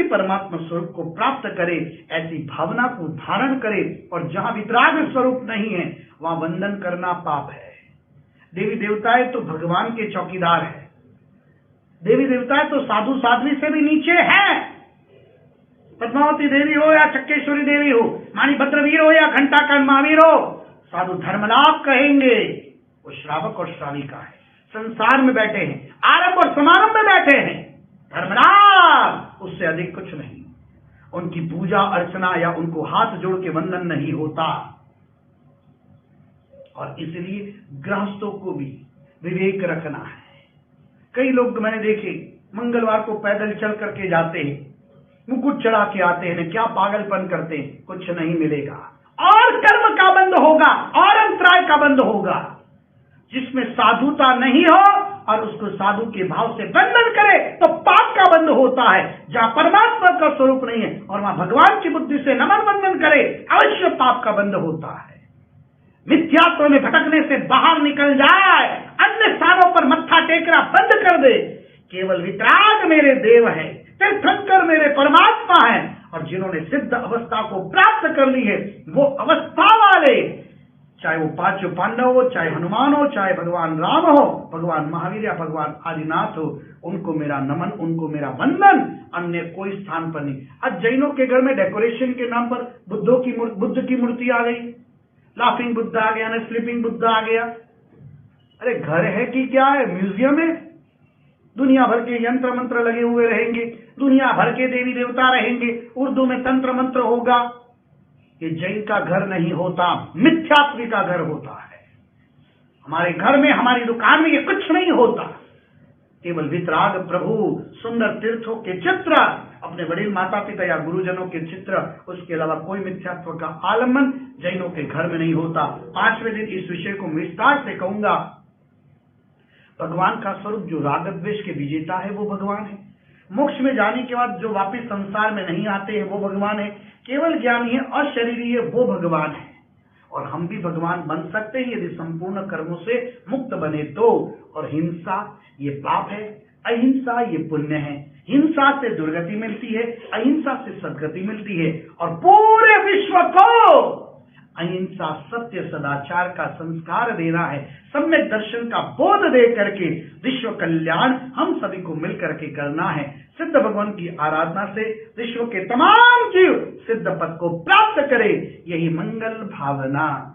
परमात्मा स्वरूप को प्राप्त करे, ऐसी भावना को धारण करे। और जहां वितराग स्वरूप नहीं है वहां वंदन करना पाप है। देवी देवताएं तो भगवान के चौकीदार है, देवी देवताएं तो साधु साध्वी से भी नीचे है। पद्मावती देवी हो या चक्केश्वरी देवी हो, माणिभद्रवीर हो या घंटाकर्ण महावीर हो, साधु धर्मलाभ कहेंगे। वो श्रावक और श्राविका है, संसार में बैठे हैं, आरंभ और समारंभ में बैठे हैं, धर्मलाभ उससे अधिक कुछ नहीं। उनकी पूजा अर्चना या उनको हाथ जोड़ के वंदन नहीं होता। और इसलिए गृहस्थों को भी विवेक रखना है। कई लोग मैंने देखे मंगलवार को पैदल चल करके जाते हैं, मुकुट चढ़ा के आते हैं, क्या पागलपन करते हैं, कुछ नहीं मिलेगा। और कर्म का बंध होगा और अंतराय का बंध होगा। जिसमें साधुता नहीं हो और उसको साधु के भाव से बंधन करे तो पाप का बंध होता है। जहां परमात्मा का स्वरूप नहीं है और वहां भगवान की बुद्धि से नमन बंधन करे, अवश्य पाप का बंध होता है। मिथ्यात्व में भटकने से बाहर निकल जाए, अन्य स्थानों पर मत्था टेकना बंद कर दे। केवल वितराग मेरे देव है, तीर्थंकर मेरे परमात्मा है। और जिन्होंने सिद्ध अवस्था को प्राप्त कर ली है वो अवस्था वाले, चाहे वो पांचों पांडव हो, चाहे हनुमान हो, चाहे भगवान राम हो, भगवान महावीर या भगवान आदिनाथ हो, उनको मेरा नमन, उनको मेरा वंदन, अन्य कोई स्थान पर नहीं। आज जैनों के घर में डेकोरेशन के नाम पर बुद्ध की मूर्ति आ गई, लाफिंग बुद्ध आ गया, ना स्लीपिंग बुद्ध आ गया। अरे घर है कि क्या है, म्यूजियम है। दुनिया भर के यंत्र मंत्र लगे हुए रहेंगे, दुनिया भर के देवी देवता रहेंगे, उर्दू में तंत्र मंत्र होगा। ये जैन का घर नहीं होता, मिथ्यात्व का घर होता है। हमारे घर में, हमारी दुकान में ये कुछ नहीं होता। केवल वितराग प्रभु, सुंदर तीर्थों के चित्र, अपने वडील माता पिता या गुरुजनों के चित्र, उसके अलावा कोई मिथ्यात्व का आलम्बन जैनों के घर में नहीं होता। 5वें दिन इस विषय को विस्तार से कहूंगा। भगवान का स्वरूप जो राग द्वेष के विजेता है वो भगवान है। मोक्ष में जाने के बाद जो वापस संसार में नहीं आते हैं वो भगवान है। केवल ज्ञानी है, अशरीरी है, वो भगवान है। और हम भी भगवान बन सकते हैं यदि संपूर्ण कर्मों से मुक्त बने तो। और हिंसा ये पाप है, अहिंसा ये पुण्य है। हिंसा से दुर्गति मिलती है, अहिंसा से सद्गति मिलती है। और पूरे विश्व को अहिंसा, सत्य, सदाचार का संस्कार देना है। सम्यक दर्शन का बोध दे करके विश्व कल्याण हम सभी को मिलकर के करना है। सिद्ध भगवान की आराधना से विश्व के तमाम जीव सिद्ध पद को प्राप्त करे, यही मंगल भावना।